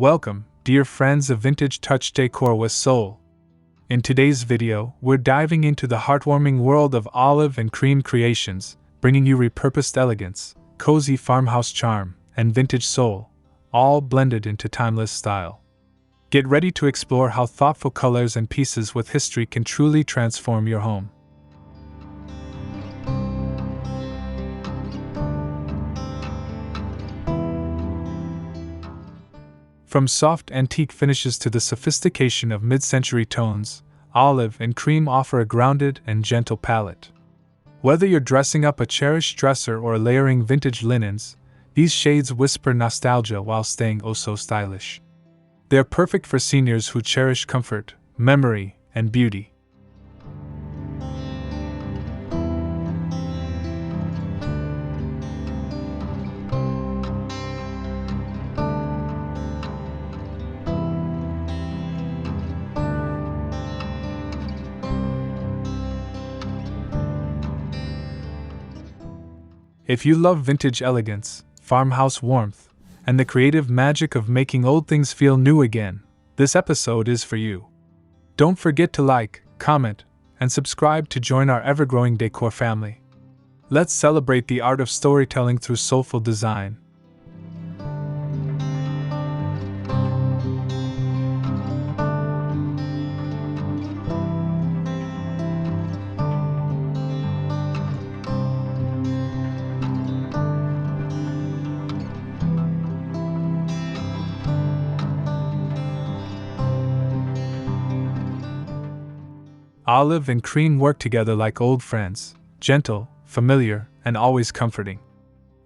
Welcome, dear friends of Vintage Touch Decor with Soul. In today's video, we're diving into the heartwarming world of olive and cream creations, bringing you repurposed elegance, cozy farmhouse charm, and vintage soul, all blended into timeless style. Get ready to explore how thoughtful colors and pieces with history can truly transform your home. From soft antique finishes to the sophistication of mid-century tones, olive and cream offer a grounded and gentle palette. Whether you're dressing up a cherished dresser or layering vintage linens, these shades whisper nostalgia while staying oh so stylish. They're perfect for seniors who cherish comfort, memory, and beauty. If you love vintage elegance, farmhouse warmth, and the creative magic of making old things feel new again, this episode is for you. Don't forget to like, comment, and subscribe to join our ever-growing decor family. Let's celebrate the art of storytelling through soulful design. Olive and cream work together like old friends, gentle, familiar, and always comforting.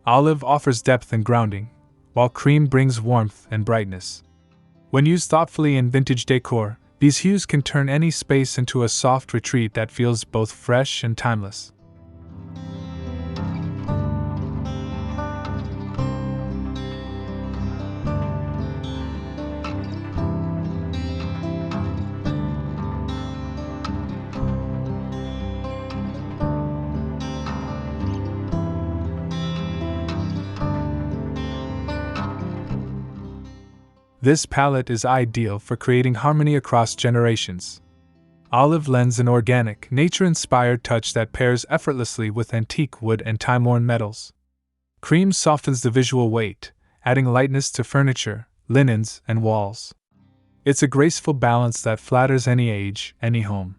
Olive offers depth and grounding, while cream brings warmth and brightness. When used thoughtfully in vintage decor, these hues can turn any space into a soft retreat that feels both fresh and timeless. This palette is ideal for creating harmony across generations. Olive lends an organic, nature-inspired touch that pairs effortlessly with antique wood and time-worn metals. Cream softens the visual weight, adding lightness to furniture, linens, and walls. It's a graceful balance that flatters any age, any home.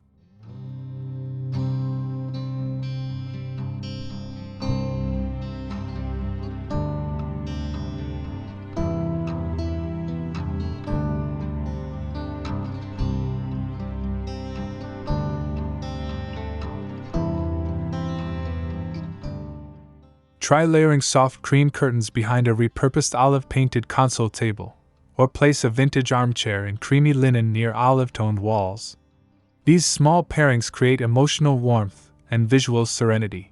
Try layering soft cream curtains behind a repurposed olive-painted console table, or place a vintage armchair in creamy linen near olive-toned walls. These small pairings create emotional warmth and visual serenity.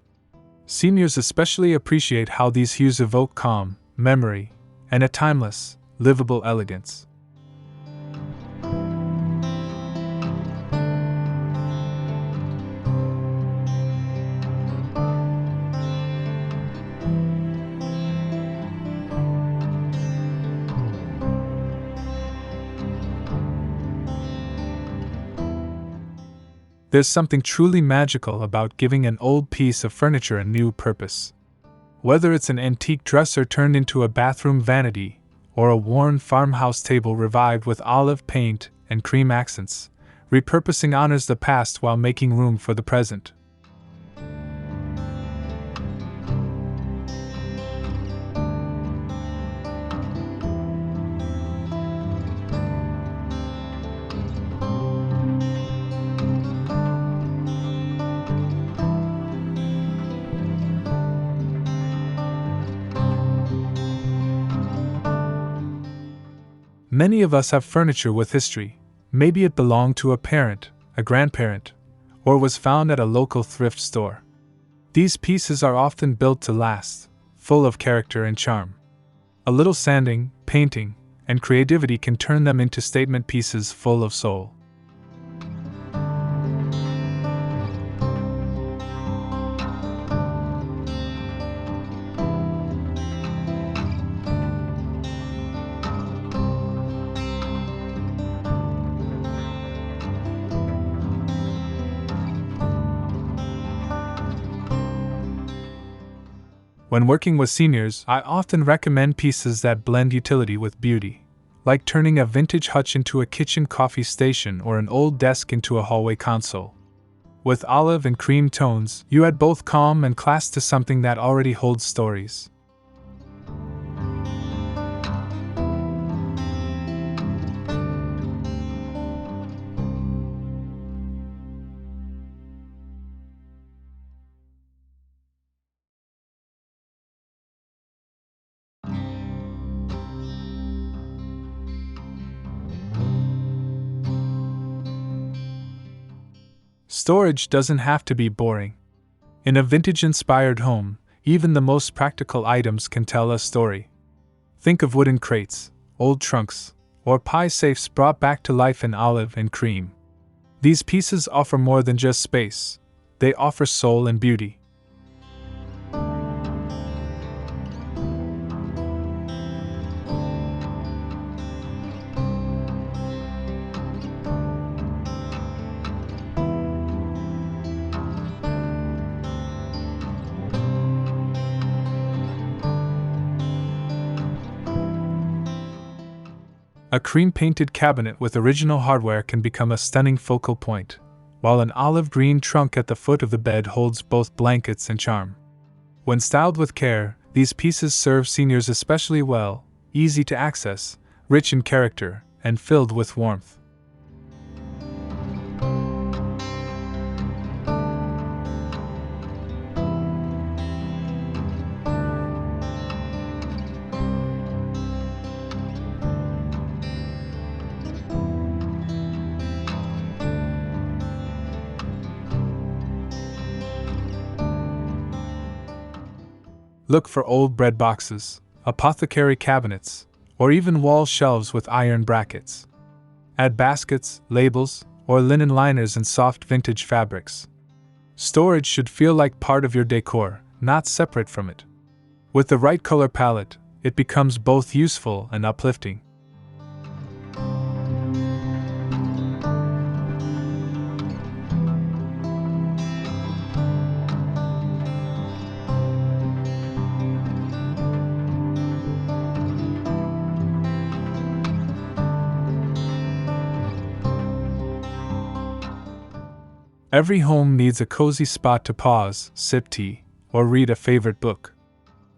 Seniors especially appreciate how these hues evoke calm, memory, and a timeless, livable elegance. There's something truly magical about giving an old piece of furniture a new purpose. Whether it's an antique dresser turned into a bathroom vanity, or a worn farmhouse table revived with olive paint and cream accents, repurposing honors the past while making room for the present. Many of us have furniture with history. Maybe it belonged to a parent, a grandparent, or was found at a local thrift store. These pieces are often built to last, full of character and charm. A little sanding, painting, and creativity can turn them into statement pieces full of soul. When working with seniors, I often recommend pieces that blend utility with beauty, like turning a vintage hutch into a kitchen coffee station or an old desk into a hallway console. With olive and cream tones, you add both calm and class to something that already holds stories. Storage doesn't have to be boring. In a vintage-inspired home, even the most practical items can tell a story. Think of wooden crates, old trunks, or pie safes brought back to life in olive and cream. These pieces offer more than just space. They offer soul and beauty. A cream-painted cabinet with original hardware can become a stunning focal point, while an olive green trunk at the foot of the bed holds both blankets and charm. When styled with care, these pieces serve seniors especially well, easy to access, rich in character, and filled with warmth. Look for old bread boxes, apothecary cabinets, or even wall shelves with iron brackets. Add baskets, labels, or linen liners in soft vintage fabrics. Storage should feel like part of your decor, not separate from it. With the right color palette, it becomes both useful and uplifting. Every home needs a cozy spot to pause, sip tea, or read a favorite book.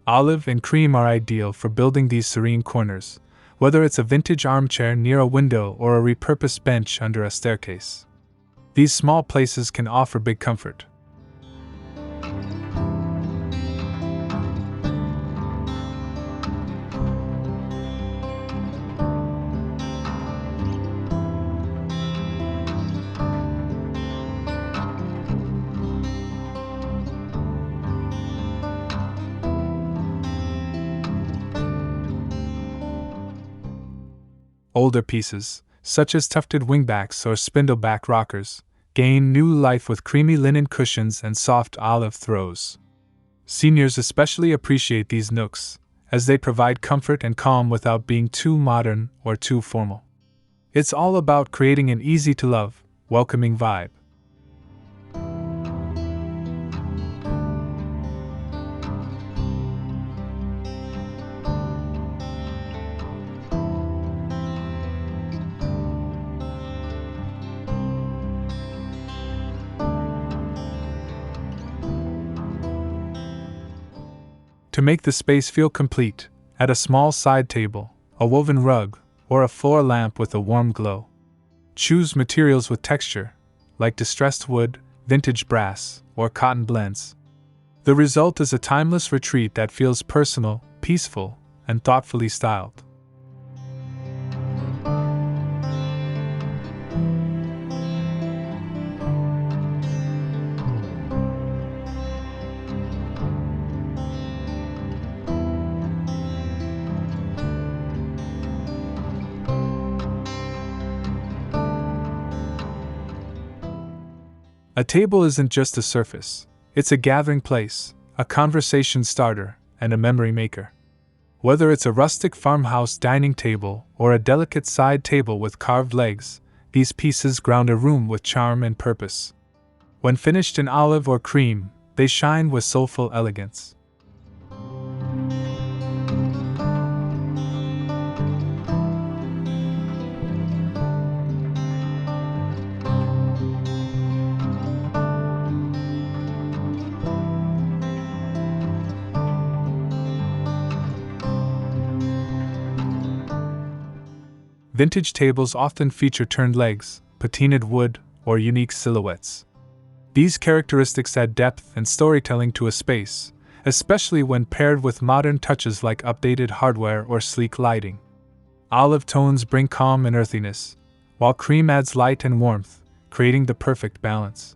Olive and cream are ideal for building these serene corners, whether it's a vintage armchair near a window or a repurposed bench under a staircase. These small places can offer big comfort. Older pieces, such as tufted wingbacks or spindleback rockers, gain new life with creamy linen cushions and soft olive throws. Seniors especially appreciate these nooks, as they provide comfort and calm without being too modern or too formal. It's all about creating an easy-to-love, welcoming vibe. To make the space feel complete, add a small side table, a woven rug, or a floor lamp with a warm glow. Choose materials with texture, like distressed wood, vintage brass, or cotton blends. The result is a timeless retreat that feels personal, peaceful, and thoughtfully styled. A table isn't just a surface, it's a gathering place, a conversation starter, and a memory maker. Whether it's a rustic farmhouse dining table or a delicate side table with carved legs, these pieces ground a room with charm and purpose. When finished in olive or cream, they shine with soulful elegance. Vintage tables often feature turned legs, patinaed wood, or unique silhouettes. These characteristics add depth and storytelling to a space, especially when paired with modern touches like updated hardware or sleek lighting. Olive tones bring calm and earthiness, while cream adds light and warmth, creating the perfect balance.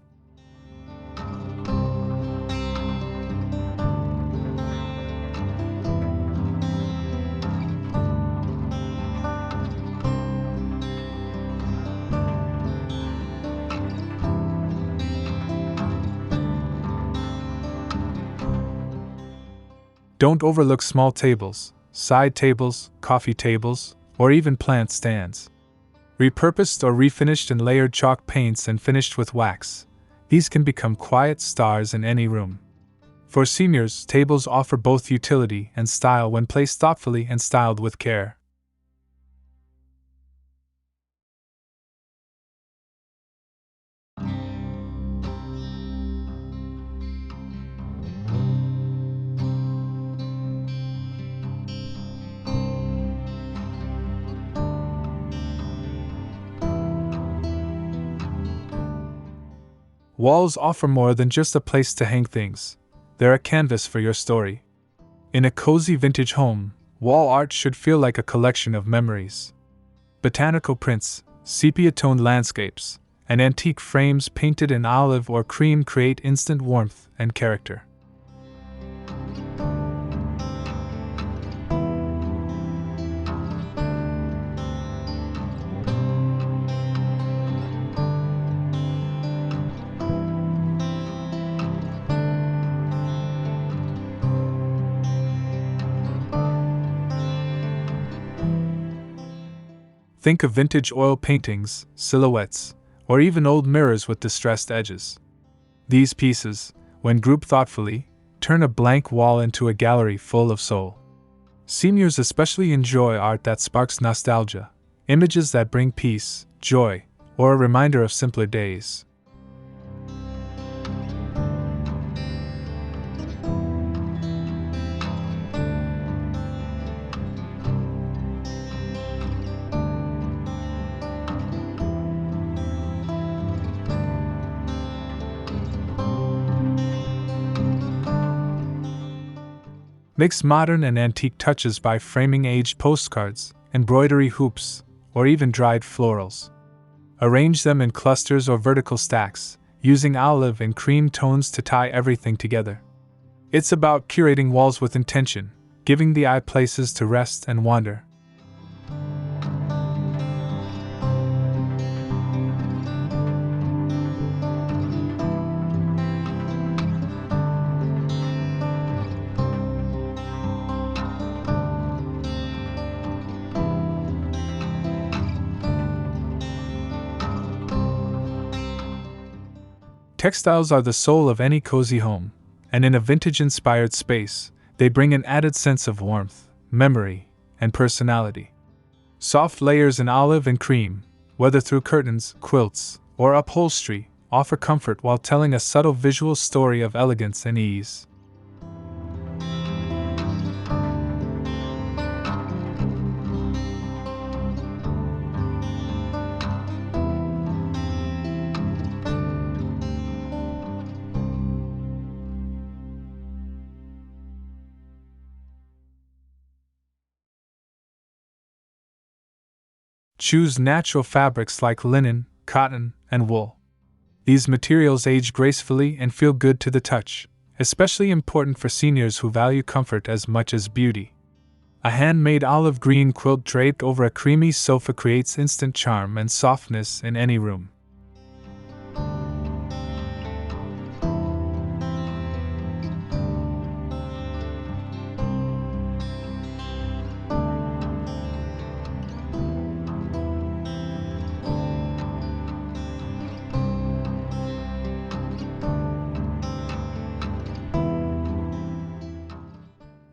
Don't overlook small tables, side tables, coffee tables, or even plant stands. Repurposed or refinished in layered chalk paints and finished with wax, these can become quiet stars in any room. For seniors, tables offer both utility and style when placed thoughtfully and styled with care. Walls offer more than just a place to hang things. They're a canvas for your story. In a cozy vintage home, wall art should feel like a collection of memories. Botanical prints, sepia-toned landscapes, and antique frames painted in olive or cream create instant warmth and character. Think of vintage oil paintings, silhouettes, or even old mirrors with distressed edges. These pieces, when grouped thoughtfully, turn a blank wall into a gallery full of soul. Seniors especially enjoy art that sparks nostalgia, images that bring peace, joy, or a reminder of simpler days. Mix modern and antique touches by framing aged postcards, embroidery hoops, or even dried florals. Arrange them in clusters or vertical stacks, using olive and cream tones to tie everything together. It's about curating walls with intention, giving the eye places to rest and wander. Textiles are the soul of any cozy home, and in a vintage-inspired space, they bring an added sense of warmth, memory, and personality. Soft layers in olive and cream, whether through curtains, quilts, or upholstery, offer comfort while telling a subtle visual story of elegance and ease. Choose natural fabrics like linen, cotton, and wool. These materials age gracefully and feel good to the touch, especially important for seniors who value comfort as much as beauty. A handmade olive green quilt draped over a creamy sofa creates instant charm and softness in any room.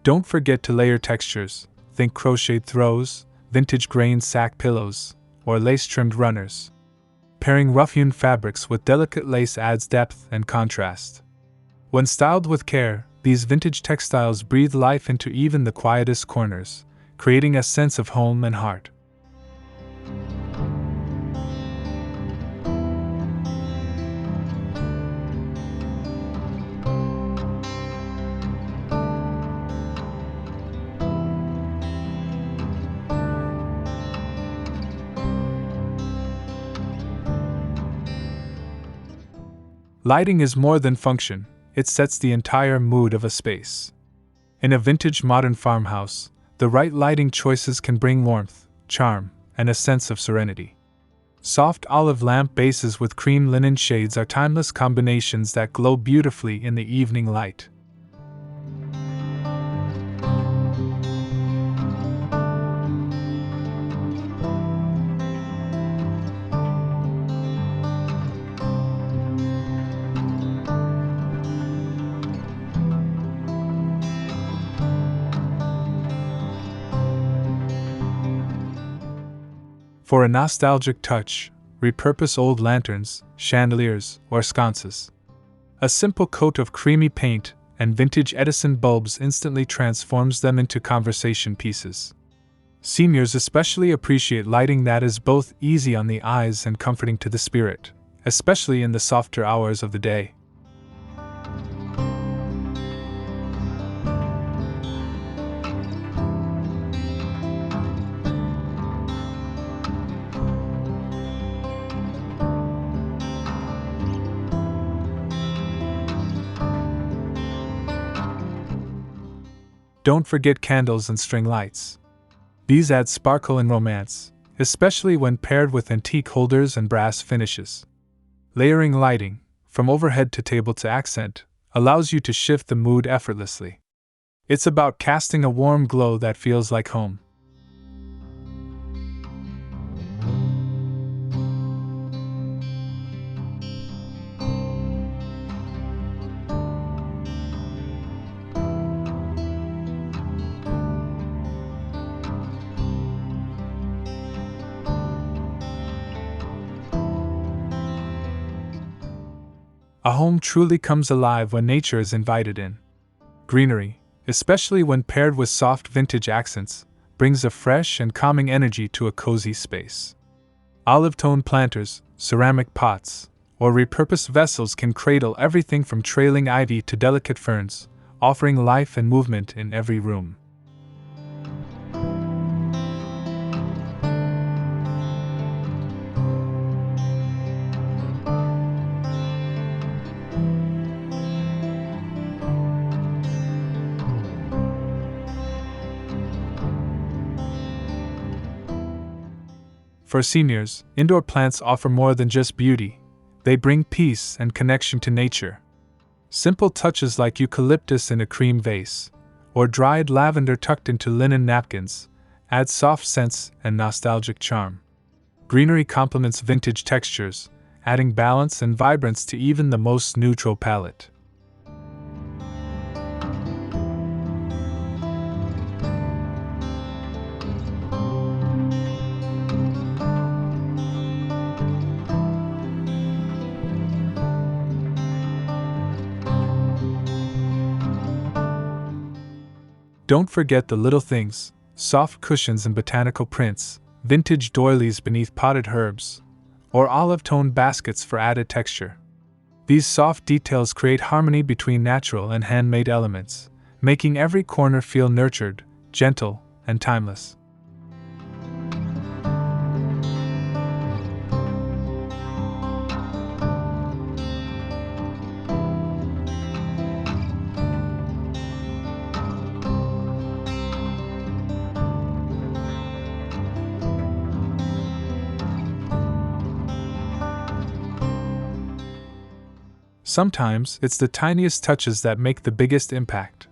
Don't forget to layer textures. Think crocheted throws, vintage grain sack pillows, or lace-trimmed runners. Pairing rough-hewn fabrics with delicate lace adds depth and contrast. When styled with care, these vintage textiles breathe life into even the quietest corners, creating a sense of home and heart. Lighting is more than function, it sets the entire mood of a space. In a vintage modern farmhouse, the right lighting choices can bring warmth, charm, and a sense of serenity. Soft olive lamp bases with cream linen shades are timeless combinations that glow beautifully in the evening light. For a nostalgic touch, repurpose old lanterns, chandeliers, or sconces. A simple coat of creamy paint and vintage Edison bulbs instantly transforms them into conversation pieces. Seniors especially appreciate lighting that is both easy on the eyes and comforting to the spirit, especially in the softer hours of the day. Don't forget candles and string lights. These add sparkle and romance, especially when paired with antique holders and brass finishes. Layering lighting, from overhead to table to accent, allows you to shift the mood effortlessly. It's about casting a warm glow that feels like home. A home truly comes alive when nature is invited in. Greenery, especially when paired with soft vintage accents, brings a fresh and calming energy to a cozy space. Olive-tone planters, ceramic pots, or repurposed vessels can cradle everything from trailing ivy to delicate ferns, offering life and movement in every room. For seniors, indoor plants offer more than just beauty. They bring peace and connection to nature. Simple touches like eucalyptus in a cream vase, or dried lavender tucked into linen napkins, add soft scents and nostalgic charm. Greenery complements vintage textures, adding balance and vibrance to even the most neutral palette. Don't forget the little things, soft cushions and botanical prints, vintage doilies beneath potted herbs, or olive-toned baskets for added texture. These soft details create harmony between natural and handmade elements, making every corner feel nurtured, gentle, and timeless. Sometimes it's the tiniest touches that make the biggest impact.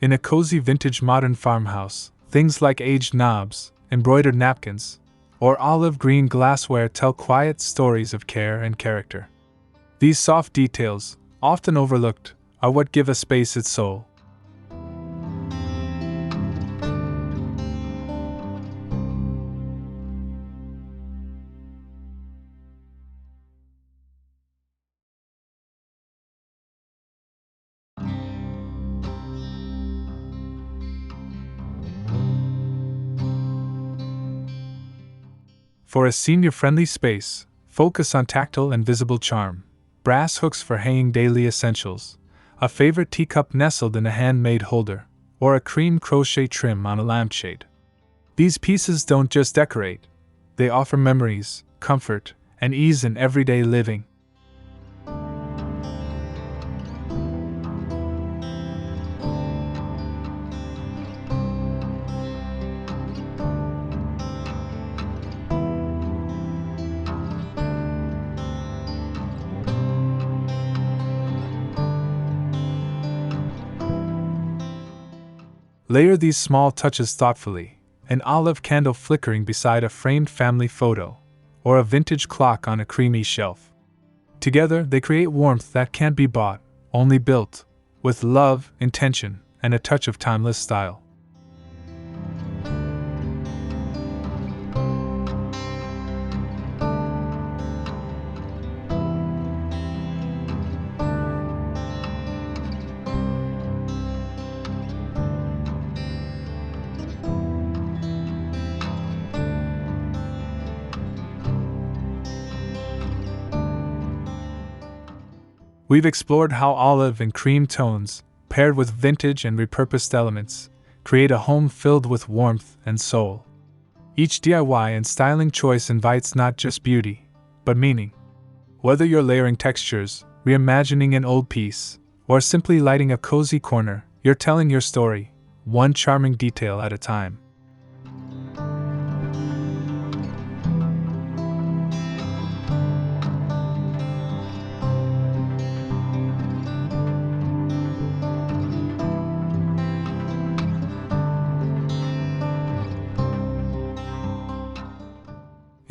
In a cozy vintage modern farmhouse, things like aged knobs, embroidered napkins, or olive green glassware tell quiet stories of care and character. These soft details, often overlooked, are what give a space its soul. For a senior-friendly space, focus on tactile and visible charm. Brass hooks for hanging daily essentials, a favorite teacup nestled in a handmade holder, or a cream crochet trim on a lampshade. These pieces don't just decorate, they offer memories, comfort, and ease in everyday living. Layer these small touches thoughtfully, an olive candle flickering beside a framed family photo, or a vintage clock on a creamy shelf. Together, they create warmth that can't be bought, only built, with love, intention, and a touch of timeless style. We've explored how olive and cream tones, paired with vintage and repurposed elements, create a home filled with warmth and soul. Each DIY and styling choice invites not just beauty, but meaning. Whether you're layering textures, reimagining an old piece, or simply lighting a cozy corner, you're telling your story, one charming detail at a time.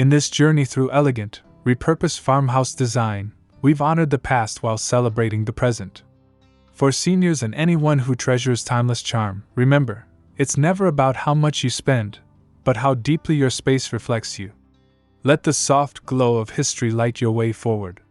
In this journey through elegant, repurposed farmhouse design, we've honored the past while celebrating the present. For seniors and anyone who treasures timeless charm, remember, it's never about how much you spend, but how deeply your space reflects you. Let the soft glow of history light your way forward.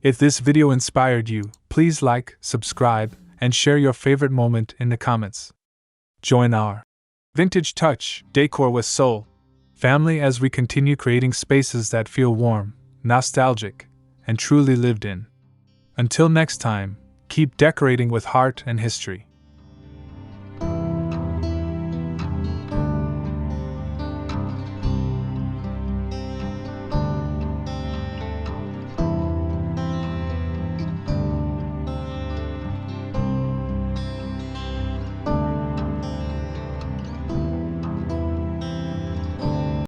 If this video inspired you, please like, subscribe, and share your favorite moment in the comments. Join our Vintage Touch Decor with Soul family as we continue creating spaces that feel warm, nostalgic, and truly lived in. Until next time, keep decorating with heart and history.